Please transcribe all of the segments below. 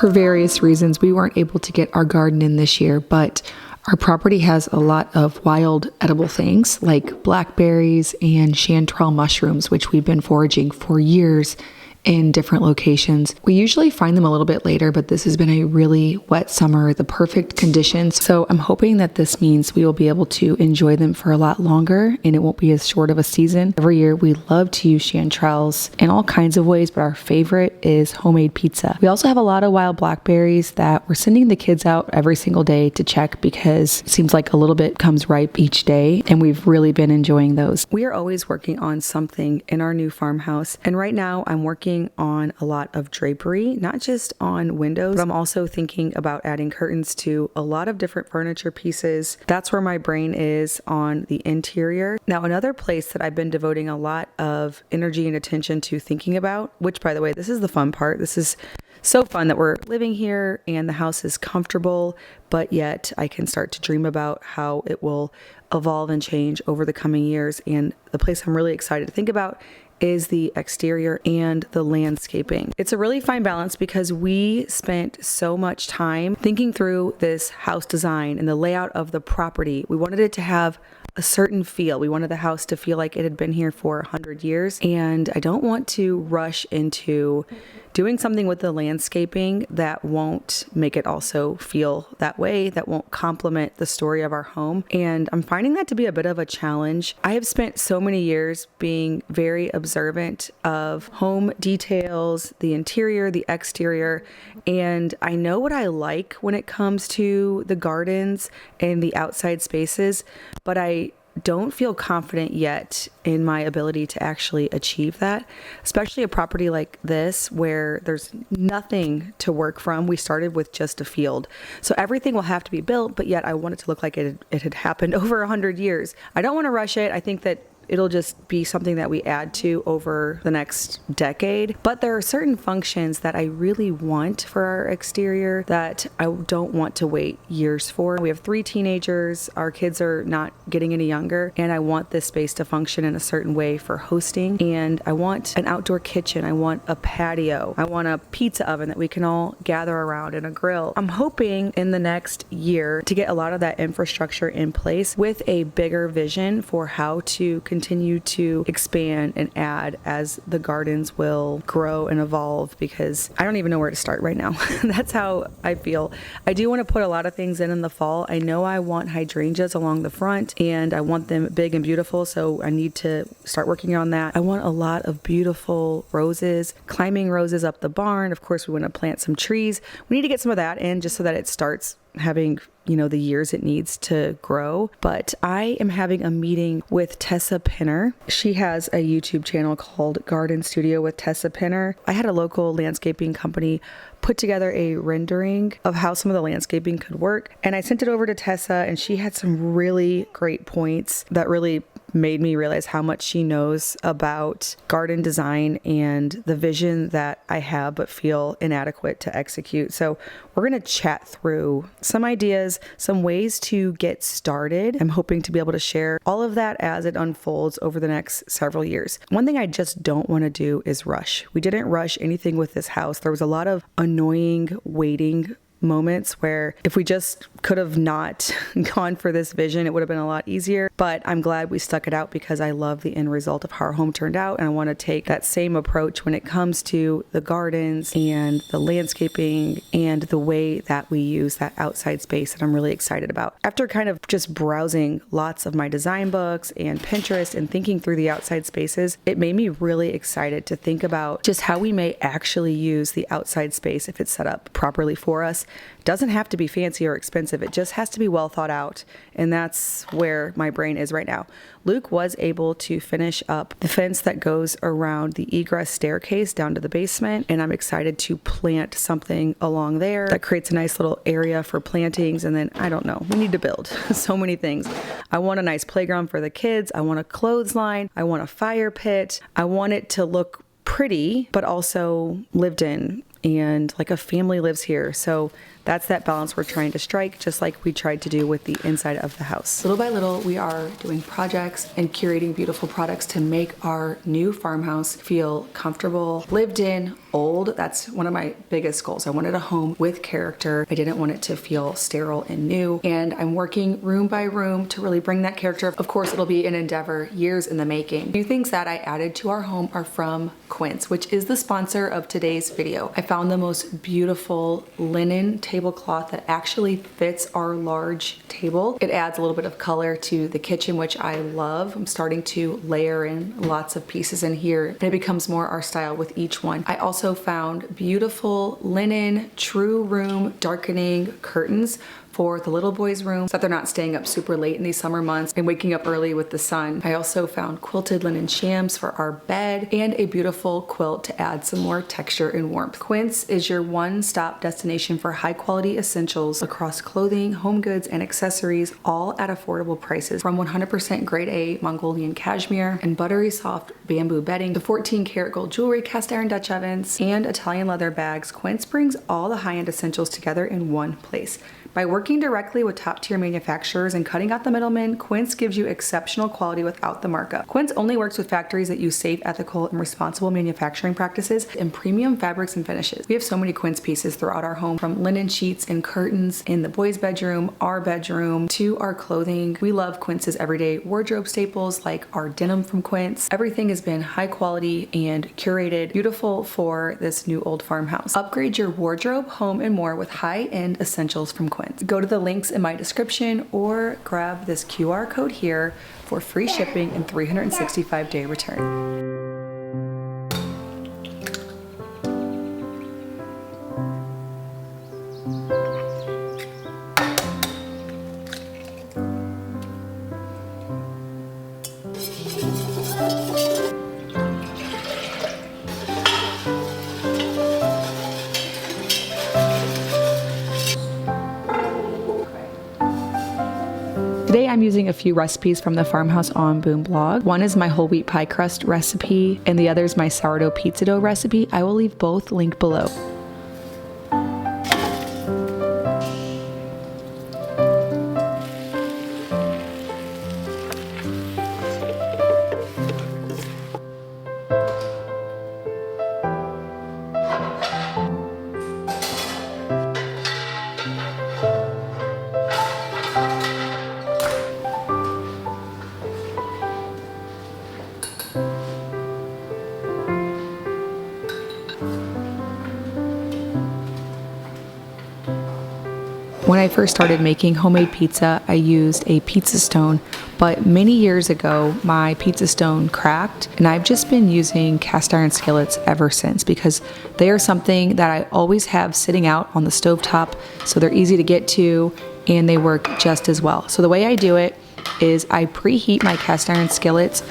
For various reasons, we weren't able to get our garden in this year, but our property has a lot of wild edible things like blackberries and chanterelle mushrooms, which we've been foraging for years in different locations. We usually find them a little bit later, but this has been a really wet summer, the perfect conditions. So I'm hoping that this means we will be able to enjoy them for a lot longer and it won't be as short of a season. Every year we love to use chanterelles in all kinds of ways, but our favorite is homemade pizza. We also have a lot of wild blackberries that we're sending the kids out every single day to check because it seems like a little bit comes ripe each day, and we've really been enjoying those. We are always working on something in our new farmhouse, and right now I'm working on a lot of drapery, not just on windows, but I'm also thinking about adding curtains to a lot of different furniture pieces. That's where my brain is on the interior. Now, another place that I've been devoting a lot of energy and attention to thinking about, which by the way, this is the fun part. This is so fun that we're living here and the house is comfortable, but yet I can start to dream about how it will evolve and change over the coming years. And the place I'm really excited to think about is the exterior and the landscaping. It's a really fine balance because we spent so much time thinking through this house design and the layout of the property. We wanted it to have a certain feel. We wanted the house to feel like it had been here for 100 years. And I don't want to rush into doing something with the landscaping that won't make it also feel that way, that won't complement the story of our home. And I'm finding that to be a bit of a challenge. I have spent so many years being very observant of home details, the interior, the exterior, and I know what I like when it comes to the gardens and the outside spaces, but I don't feel confident yet in my ability to actually achieve that, especially a property like this where there's nothing to work from. We started with just a field. So everything will have to be built, but yet I want it to look like it had happened over 100 years. I don't want to rush it. I think that it'll just be something that we add to over the next decade. But there are certain functions that I really want for our exterior that I don't want to wait years for. We have 3 teenagers. Our kids are not getting any younger, and I want this space to function in a certain way for hosting. And I want an outdoor kitchen. I want a patio. I want a pizza oven that we can all gather around, and a grill. I'm hoping in the next year to get a lot of that infrastructure in place with a bigger vision for how to continue to expand and add as the gardens will grow and evolve, because I don't even know where to start right now. That's how I feel. I do want to put a lot of things in the fall. I know I want hydrangeas along the front and I want them big and beautiful, so I need to start working on that. I want a lot of beautiful roses, climbing roses up the barn. Of course, we want to plant some trees. We need to get some of that in just so that it starts having, the years it needs to grow. But I am having a meeting with Tessa Pinner. She has a YouTube channel called Garden Studio with Tessa Pinner. I had a local landscaping company put together a rendering of how some of the landscaping could work, and I sent it over to Tessa, and she had some really great points that really made me realize how much she knows about garden design and the vision that I have but feel inadequate to execute. So we're going to chat through some ideas, some ways to get started. I'm hoping to be able to share all of that as it unfolds over the next several years. One thing I just don't want to do is rush. We didn't rush anything with this house. There was a lot of annoying waiting moments where if we just could have not gone for this vision, it would have been a lot easier. But I'm glad we stuck it out because I love the end result of how our home turned out, and I want to take that same approach when it comes to the gardens and the landscaping and the way that we use that outside space that I'm really excited about. After kind of just browsing lots of my design books and Pinterest and thinking through the outside spaces, it made me really excited to think about just how we may actually use the outside space if it's set up properly for us. It doesn't have to be fancy or expensive. It just has to be well thought out. And that's where my brain is right now. Luke was able to finish up the fence that goes around the egress staircase down to the basement. And I'm excited to plant something along there that creates a nice little area for plantings. And then, I don't know, we need to build so many things. I want a nice playground for the kids. I want a clothesline. I want a fire pit. I want it to look pretty, but also lived in, and like a family lives here. So That's that balance we're trying to strike, just like we tried to do with the inside of the house. Little by little, we are doing projects and curating beautiful products to make our new farmhouse feel comfortable, lived in, old. That's one of my biggest goals. I wanted a home with character. I didn't want it to feel sterile and new. And I'm working room by room to really bring that character. Of course, it'll be an endeavor, years in the making. New things that I added to our home are from Quince, which is the sponsor of today's video. I found the most beautiful linen tablecloth that actually fits our large table. It adds a little bit of color to the kitchen, which I love. I'm starting to layer in lots of pieces in here, and it becomes more our style with each one. I also found beautiful linen, true room darkening curtains for the little boys' room so that they're not staying up super late in these summer months and waking up early with the sun. I also found quilted linen shams for our bed and a beautiful quilt to add some more texture and warmth. Quince is your one-stop destination for high-quality essentials across clothing, home goods, and accessories, all at affordable prices. From 100% grade A Mongolian cashmere and buttery soft bamboo bedding to 14-karat gold jewelry, cast iron Dutch ovens, and Italian leather bags, Quince brings all the high-end essentials together in one place. By working directly with top-tier manufacturers and cutting out the middlemen, Quince gives you exceptional quality without the markup. Quince only works with factories that use safe, ethical, and responsible manufacturing practices and premium fabrics and finishes. We have so many Quince pieces throughout our home, from linen sheets and curtains in the boys' bedroom, our bedroom, to our clothing. We love Quince's everyday wardrobe staples like our denim from Quince. Everything has been high quality and curated, beautiful for this new old farmhouse. Upgrade your wardrobe, home, and more with high-end essentials from Quince. Go to the links in my description or grab this QR code here for free shipping and 365-day return. Today I'm using a few recipes from the Farmhouse on Boom blog. One is my whole wheat pie crust recipe and the other is my sourdough pizza dough recipe. I will leave both linked below. When I first started making homemade pizza, I used a pizza stone, but many years ago, my pizza stone cracked, and I've just been using cast iron skillets ever since because they are something that I always have sitting out on the stovetop, so they're easy to get to, and they work just as well. So the way I do it is I preheat my cast iron skillets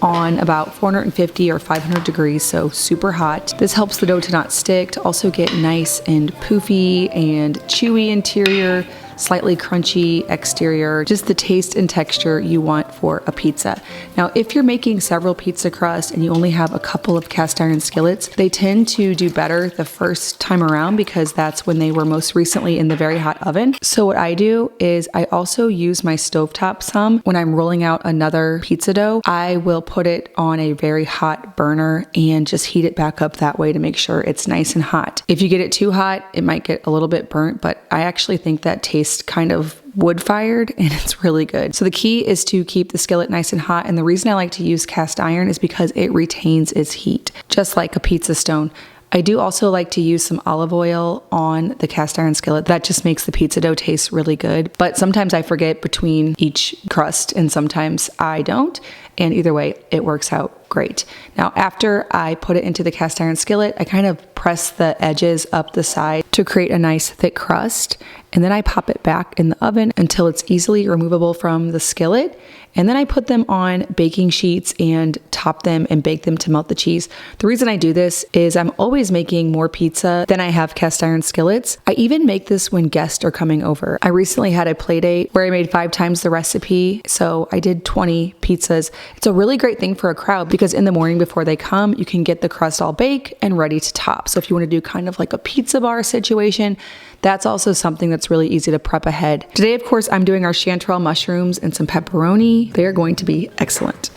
on about 450 or 500 degrees, so super hot. This helps the dough to not stick, to also get nice and poofy and chewy interior, slightly crunchy exterior, just the taste and texture you want for a pizza. Now, if you're making several pizza crusts and you only have a couple of cast iron skillets, they tend to do better the first time around because that's when they were most recently in the very hot oven. So what I do is I also use my stovetop some. When I'm rolling out another pizza dough, I will put it on a very hot burner and just heat it back up that way to make sure it's nice and hot. If you get it too hot, it might get a little bit burnt, but I actually think that tastes kind of wood fired and it's really good. So the key is to keep the skillet nice and hot, and the reason I like to use cast iron is because it retains its heat, just like a pizza stone. I do also like to use some olive oil on the cast iron skillet. That just makes the pizza dough taste really good. But sometimes I forget between each crust and sometimes I don't. And either way, it works out great. Now, after I put it into the cast iron skillet, I kind of press the edges up the side to create a nice thick crust. And then I pop it back in the oven until it's easily removable from the skillet. And then I put them on baking sheets and top them and bake them to melt the cheese. The reason I do this is I'm always making more pizza than I have cast iron skillets. I even make this when guests are coming over. I recently had a play date where I made 5 times the recipe. So I did 20 pizzas It's a really great thing for a crowd because in the morning before they come, you can get the crust all baked and ready to top. So if you want to do kind of like a pizza bar situation, that's also something that's really easy to prep ahead. Today, of course, I'm doing our chanterelle mushrooms and some pepperoni. They are going to be excellent.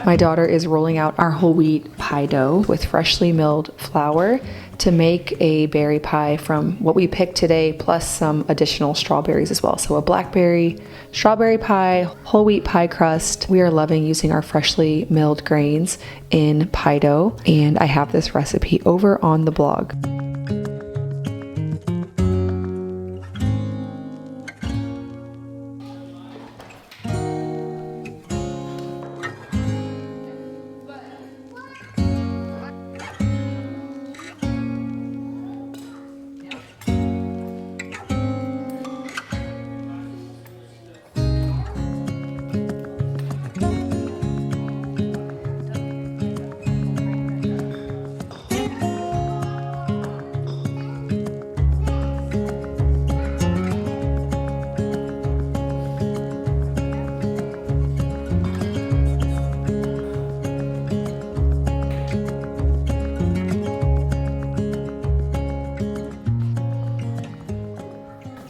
My daughter is rolling out our whole wheat pie dough with freshly milled flour to make a berry pie from what we picked today, plus some additional strawberries as well. So a blackberry, strawberry pie, whole wheat pie crust. We are loving using our freshly milled grains in pie dough, and I have this recipe over on the blog.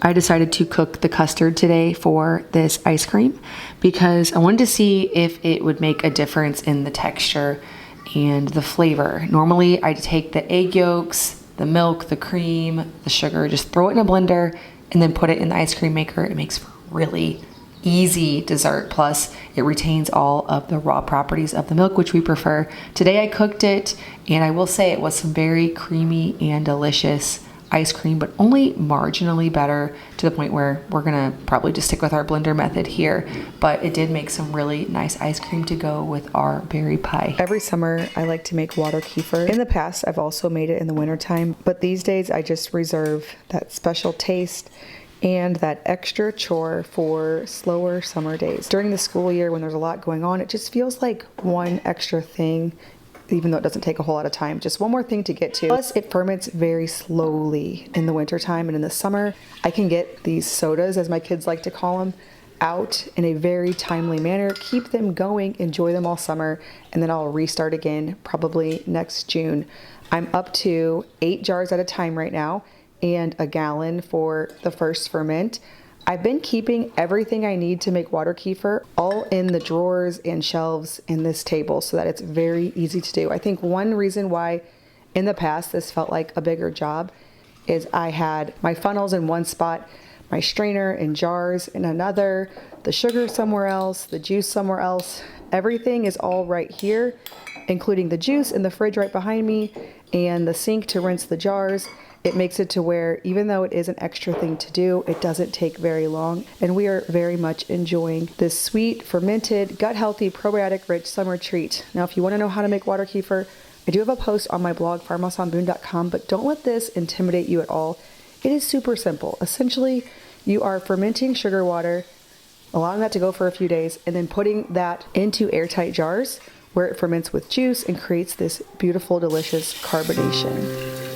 I decided to cook the custard today for this ice cream because I wanted to see if it would make a difference in the texture and the flavor. Normally I take the egg yolks, the milk, the cream, the sugar, just throw it in a blender and then put it in the ice cream maker. It makes for really easy dessert. Plus it retains all of the raw properties of the milk, which we prefer. Today I cooked it and I will say it was some very creamy and delicious ice cream, but only marginally better, to the point where we're gonna probably just stick with our blender method here. But it did make some really nice ice cream to go with our berry pie. Every summer I like to make water kefir. In the past I've also made it in the wintertime, but these days I just reserve that special taste and that extra chore for slower summer days. During the school year when there's a lot going on, it just feels like one extra thing, even though it doesn't take a whole lot of time. Just one more thing to get to. Plus, it ferments very slowly in the wintertime, and in the summer, I can get these sodas, as my kids like to call them, out in a very timely manner, keep them going, enjoy them all summer, and then I'll restart again probably next June. I'm up to 8 jars at a time right now, and a gallon for the first ferment. I've been keeping everything I need to make water kefir all in the drawers and shelves in this table so that it's very easy to do. I think one reason why in the past this felt like a bigger job is I had my funnels in one spot, my strainer and jars in another, the sugar somewhere else, the juice somewhere else. Everything is all right here, including the juice in the fridge right behind me and the sink to rinse the jars. It makes it to where, even though it is an extra thing to do, it doesn't take very long. And we are very much enjoying this sweet, fermented, gut-healthy, probiotic-rich summer treat. Now, if you want to know how to make water kefir, I do have a post on my blog, farmhouseonboone.com, but don't let this intimidate you at all. It is super simple. Essentially, you are fermenting sugar water, allowing that to go for a few days, and then putting that into airtight jars where it ferments with juice and creates this beautiful, delicious carbonation.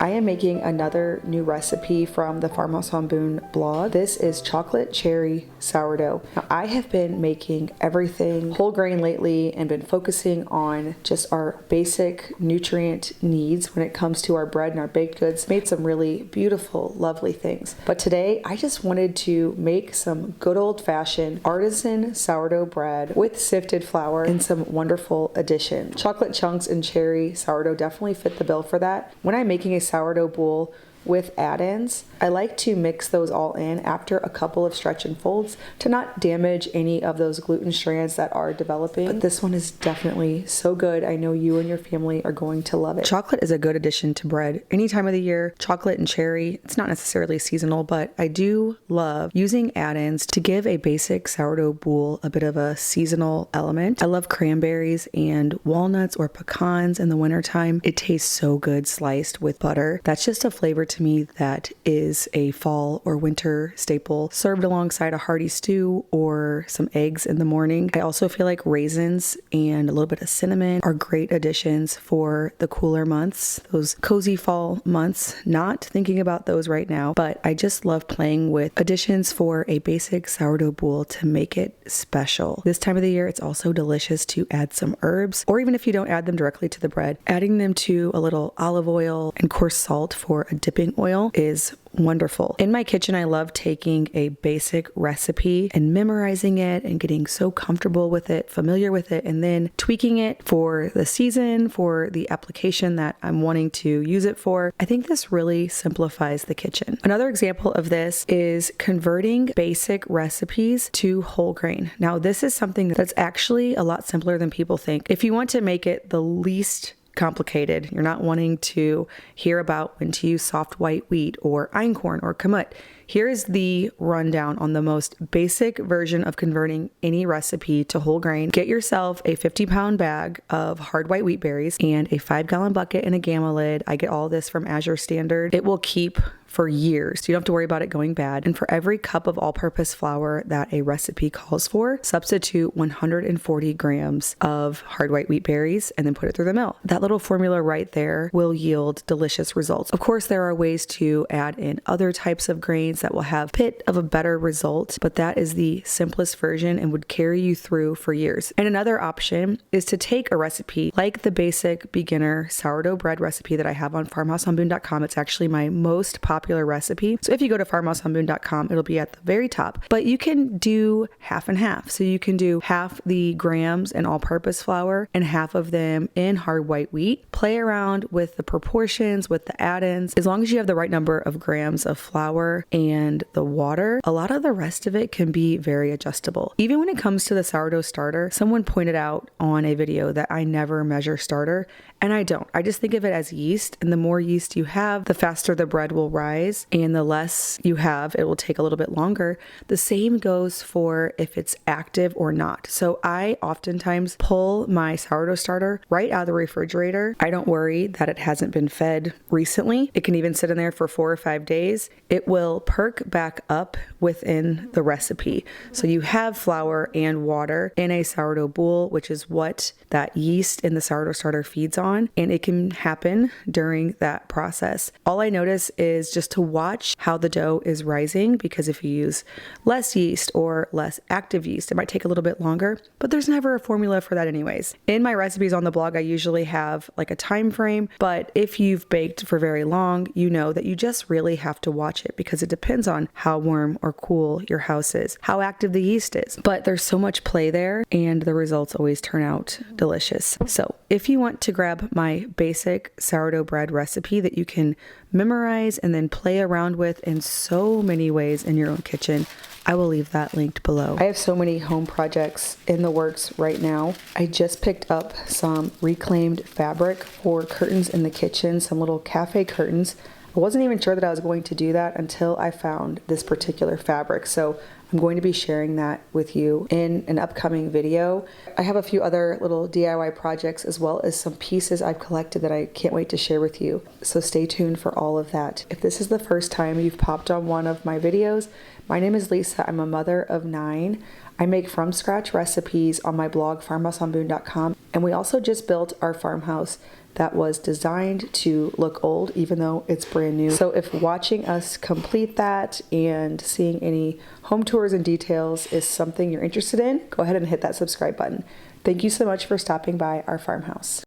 I am making another new recipe from the Farmhouse on Boone blog. This is chocolate cherry sourdough. Now, I have been making everything whole grain lately and been focusing on just our basic nutrient needs when it comes to our bread and our baked goods. Made some really beautiful, lovely things. But today, I just wanted to make some good old-fashioned artisan sourdough bread with sifted flour and some wonderful additions. Chocolate chunks and cherry sourdough definitely fit the bill for that. When I'm making a sourdough bowl with add-ins, I like to mix those all in after a couple of stretch and folds to not damage any of those gluten strands that are developing. But this one is definitely so good. I know you and your family are going to love it. Chocolate is a good addition to bread any time of the year. Chocolate and cherry, it's not necessarily seasonal, but I do love using add-ins to give a basic sourdough boule a bit of a seasonal element. I love cranberries and walnuts or pecans in the wintertime. It tastes so good sliced with butter. That's just a flavor to me that is a fall or winter staple, served alongside a hearty stew or some eggs in the morning. I also feel like raisins and a little bit of cinnamon are great additions for the cooler months, those cozy fall months. Not thinking about those right now, but I just love playing with additions for a basic sourdough boule to make it special. This time of the year, it's also delicious to add some herbs, or even if you don't add them directly to the bread, adding them to a little olive oil and coarse salt for a dipping oil is wonderful. In my kitchen, I love taking a basic recipe and memorizing it and getting so comfortable with it, familiar with it, and then tweaking it for the season, for the application that I'm wanting to use it for. I think this really simplifies the kitchen. Another example of this is converting basic recipes to whole grain. Now, this is something that's actually a lot simpler than people think. If you want to make it the least complicated, you're not wanting to hear about when to use soft white wheat or einkorn or kamut, here is the rundown on the most basic version of converting any recipe to whole grain. Get yourself a 50-pound bag of hard white wheat berries and a 5-gallon bucket and a gamma lid. I get all this from Azure Standard. It will keep for years. You don't have to worry about it going bad. And for every cup of all-purpose flour that a recipe calls for, substitute 140 grams of hard white wheat berries and then put it through the mill. That little formula right there will yield delicious results. Of course, there are ways to add in other types of grains that will have a bit of a better result, but that is the simplest version and would carry you through for years. And another option is to take a recipe like the basic beginner sourdough bread recipe that I have on farmhouseonboone.com. It's actually my most popular recipe. So if you go to farmhouseonboone.com, it'll be at the very top. But you can do half and half. So you can do half the grams in all-purpose flour and half of them in hard white wheat. Play around with the proportions, with the add-ins. As long as you have the right number of grams of flour and the water, a lot of the rest of it can be very adjustable. Even when it comes to the sourdough starter, someone pointed out on a video that I never measure starter, and I don't. I just think of it as yeast, and the more yeast you have, the faster the bread will rise, and the less you have, it will take a little bit longer. The same goes for if it's active or not. So I oftentimes pull my sourdough starter right out of the refrigerator. I don't worry that it hasn't been fed recently. It can even sit in there for 4 or 5 days. It will perk back up within the recipe. So you have flour and water in a sourdough boule, which is what that yeast in the sourdough starter feeds on, and it can happen during that process. All I notice is just to watch how the dough is rising, because if you use less yeast or less active yeast, it might take a little bit longer, but there's never a formula for that anyways. In my recipes on the blog, I usually have like a time frame, but if you've baked for very long, you know that you just really have to watch it because it depends on how warm or cool your house is, how active the yeast is. But there's so much play there, and the results always turn out delicious. So if you want to grab my basic sourdough bread recipe that you can memorize and then play around with in so many ways in your own kitchen, I will leave that linked below. I have so many home projects in the works right now. I just picked up some reclaimed fabric for curtains in the kitchen, some little cafe curtains. I wasn't even sure that I was going to do that until I found this particular fabric. So I'm going to be sharing that with you in an upcoming video. I have a few other little DIY projects as well as some pieces I've collected that I can't wait to share with you. So stay tuned for all of that. If this is the first time you've popped on one of my videos, my name is Lisa. I'm a mother of 9. I make from scratch recipes on my blog, farmhouseonboone.com. And we also just built our farmhouse that was designed to look old, even though it's brand new. So if watching us complete that and seeing any home tours and details is something you're interested in, go ahead and hit that subscribe button. Thank you so much for stopping by our farmhouse.